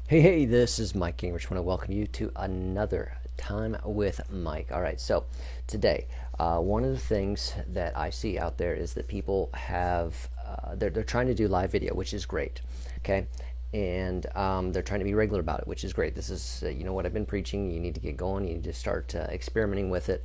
Hey, this is Mike Gingerich. I want to welcome you to another Time with Mike. All right, so today, one of the things that I see out there is that people have, they're trying to do live video, which is great, okay? And they're trying to be regular about it, which is great. This is, what I've been preaching. You need to get going. You need to start experimenting with it.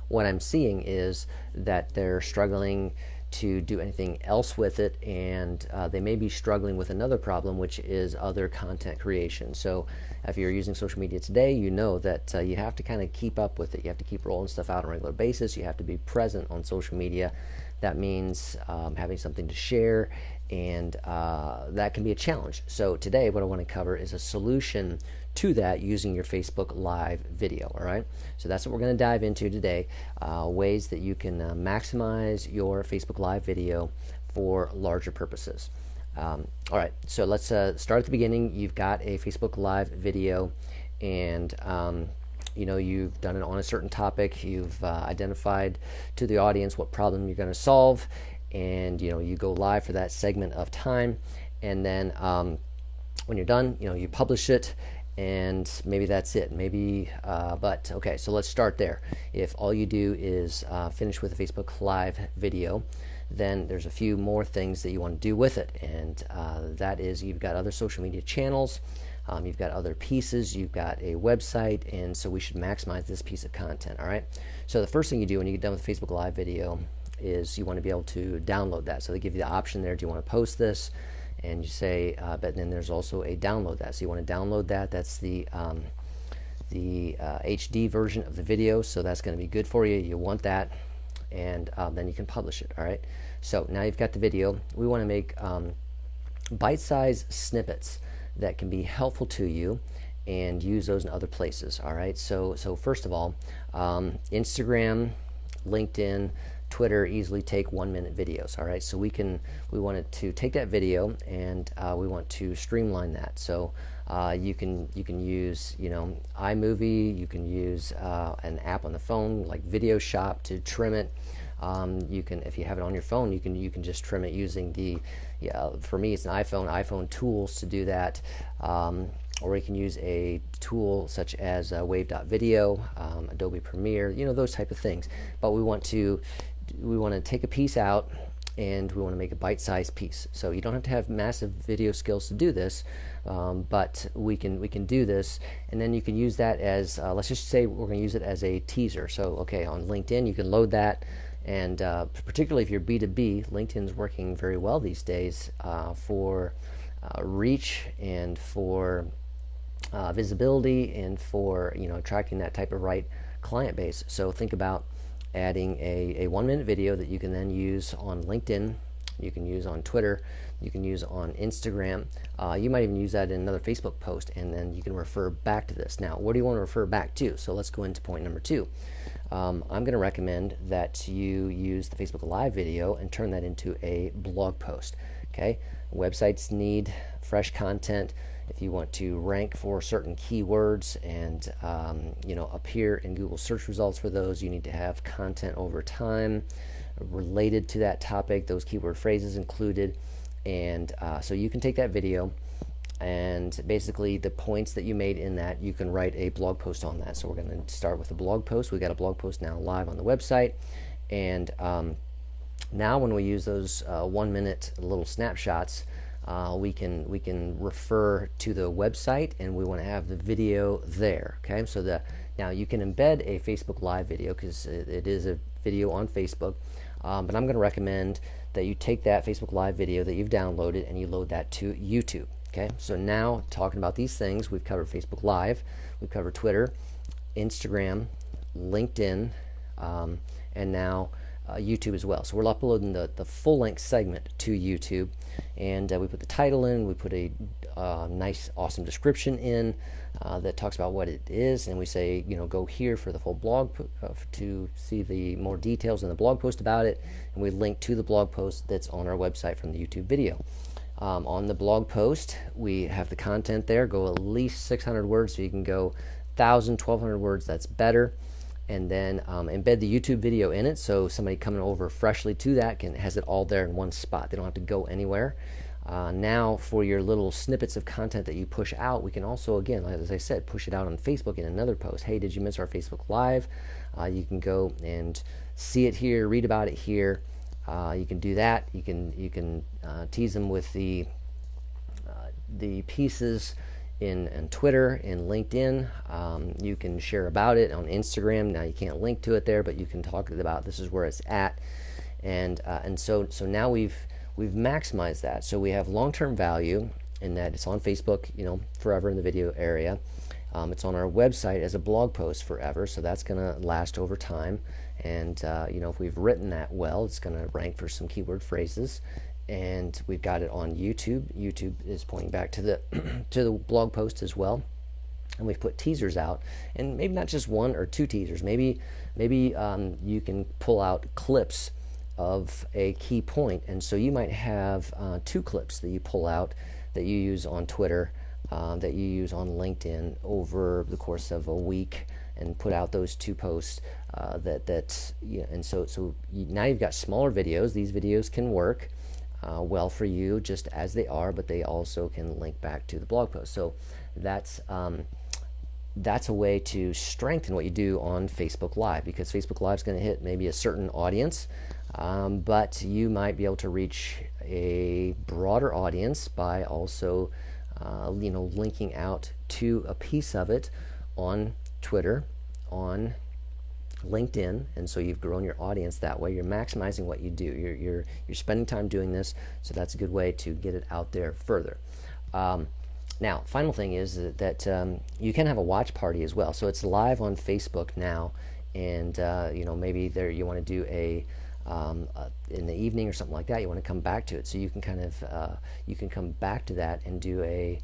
What I'm seeing is that they're struggling to do anything else with it, and they may be struggling with another problem, which is other content creation. So if you're using social media today, you know that you have to kind of keep up with it. You have to keep rolling stuff out on a regular basis. You have to be present on social media. That means having something to share, and that can be a challenge. So today what I want to cover is a solution to that using your Facebook Live video. All right, so that's what we're going to dive into today, ways that you can maximize your Facebook Live video for larger purposes. All right, so let's start at the beginning. You've got a Facebook Live video, and you've done it on a certain topic. You've identified to the audience what problem you're going to solve, and you go live for that segment of time, and then when you're done, you publish it, and maybe that's it. But okay, so let's start there. If all you do is finish with a Facebook Live video, then there's a few more things that you want to do with it, and that is you've got other social media channels, you've got other pieces, you've got a website, and so we should maximize this piece of content. All right, so the first thing you do when you get done with Facebook Live video is you want to be able to download that. So they give you the option there, do you want to post this? And you say, but then there's also a download that. So you want to download that. That's the HD version of the video. So that's going to be good for you. You want that, and then you can publish it. All right. So now you've got the video. We want to make bite-sized snippets that can be helpful to you, and use those in other places. All right. So first of all, Instagram, LinkedIn, Twitter easily take 1-minute videos. All right, so we wanted to take that video, and we want to streamline that. So you can use iMovie. You can use an app on the phone like Video Shop to trim it. You can, if you have it on your phone, you can just trim it using for me it's an iPhone tools to do that. Or you can use a tool such as Wave.video, Adobe Premiere, those type of things. But we want to take a piece out, and we want to make a bite-sized piece. So you don't have to have massive video skills to do this, but we can do this, and then you can use that as let's just say we're going to use it as a teaser. So okay, on LinkedIn you can load that, and particularly if you're B2B, LinkedIn's working very well these days for reach and for visibility, and for attracting that type of right client base. So think about adding a 1-minute video that you can then use on LinkedIn, you can use on Twitter, you can use on Instagram. You might even use that in another Facebook post, and then you can refer back to this. Now, what do you want to refer back to? So let's go into point number 2. I'm going to recommend that you use the Facebook Live video and turn that into a blog post. Okay, websites need fresh content. If you want to rank for certain keywords and appear in Google search results for those, you need to have content over time related to that topic, those keyword phrases included. And so you can take that video, and basically the points that you made in that, you can write a blog post on that. So we're going to start with a blog post. We got a blog post now live on the website, and now when we use those 1-minute little snapshots, we can refer to the website, and we want to have the video there. Okay, so now you can embed a Facebook Live video because it is a video on Facebook, but I'm going to recommend that you take that Facebook Live video that you've downloaded and you load that to YouTube. Okay, so now talking about these things, we've covered Facebook Live, we've covered Twitter, Instagram, LinkedIn, and now YouTube as well. So we're uploading the full-length segment to YouTube, and we put the title in, we put a nice awesome description in that talks about what it is, and we say go here for the full blog to see the more details in the blog post about it, and we link to the blog post that's on our website from the YouTube video. On the blog post we have the content there, go at least 600 words, so you can go 1,000, 1,200 words, that's better. And then embed the YouTube video in it, so somebody coming over freshly to that has it all there in one spot. They don't have to go anywhere. Now for your little snippets of content that you push out, we can also, again, as I said, push it out on Facebook in another post. Hey, did you miss our Facebook Live? You can go and see it here, read about it here. You can do that. You can tease them with the pieces in Twitter, in LinkedIn. You can share about it on Instagram. Now you can't link to it there, but you can talk about this is where it's at, and so now we've maximized that. So we have long-term value in that it's on Facebook, forever in the video area. It's on our website as a blog post forever, so that's going to last over time. And if we've written that well, it's going to rank for some keyword phrases. And we've got it on YouTube. YouTube is pointing back to the to the blog post as well. And we've put teasers out, and maybe not just one or two teasers. Maybe you can pull out clips of a key point, and so you might have 2 clips that you pull out that you use on Twitter, that you use on LinkedIn over the course of a week, and put out those 2 posts. And so now you've got smaller videos. These videos can work well for you just as they are, but they also can link back to the blog post. So that's a way to strengthen what you do on Facebook Live, because Facebook Live is going to hit maybe a certain audience, but you might be able to reach a broader audience by also linking out to a piece of it on Twitter, on LinkedIn, and so you've grown your audience that way. You're maximizing what you do. You're spending time doing this, so that's a good way to get it out there further. Now, final thing is that you can have a watch party as well. So it's live on Facebook now, and maybe there you want to do a in the evening or something like that. You want to come back to it, so you can kind of you can come back to that and do a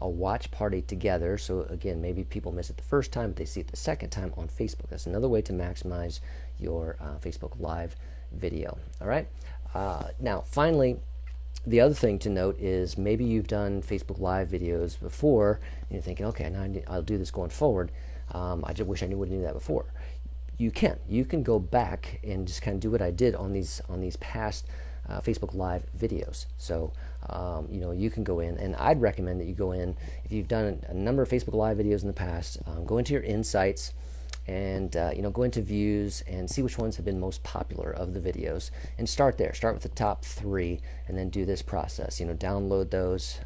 watch party together. So again, maybe people miss it the first time, but they see it the second time on Facebook. That's another way to maximize your Facebook Live video. All right. Now, finally, the other thing to note is maybe you've done Facebook Live videos before, and you're thinking, okay, now I'll do this going forward. I just wish I would have knew that before. You can go back and just kind of do what I did on these past Facebook Live videos. So you can go in, and I'd recommend that you go in, if you've done a number of Facebook Live videos in the past, go into your insights and go into views and see which ones have been most popular of the videos, and start there. Start with the top 3, and then do this process. Download those,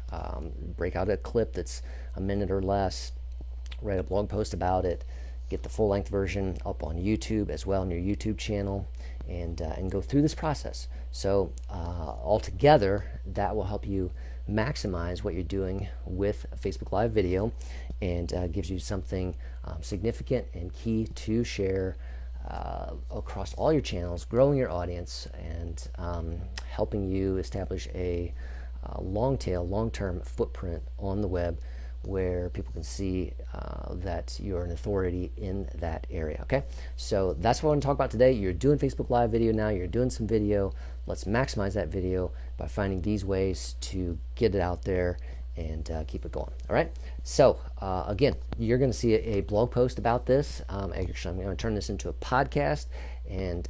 break out a clip that's a minute or less, write a blog post about it, get the full-length version up on YouTube as well, on your YouTube channel, and go through this process. So altogether, that will help you maximize what you're doing with a Facebook Live video, and gives you something significant and key to share across all your channels, growing your audience, and helping you establish a long-term footprint on the web, where people can see that you're an authority in that area. Okay, so that's what I want to talk about today. You're doing Facebook Live video now. You're doing some video. Let's maximize that video by finding these ways to get it out there and keep it going. All right. So again, you're going to see a blog post about this. Actually, I'm going to turn this into a podcast, and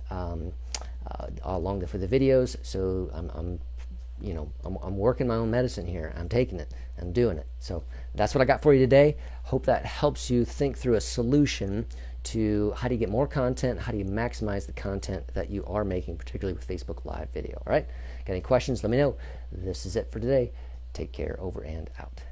along for the videos. So I'm working my own medicine here. I'm taking it. I'm doing it. So that's what I got for you today. Hope that helps you think through a solution to how do you get more content, how do you maximize the content that you are making, particularly with Facebook Live video. All right? Got any questions? Let me know. This is it for today. Take care. Over and out.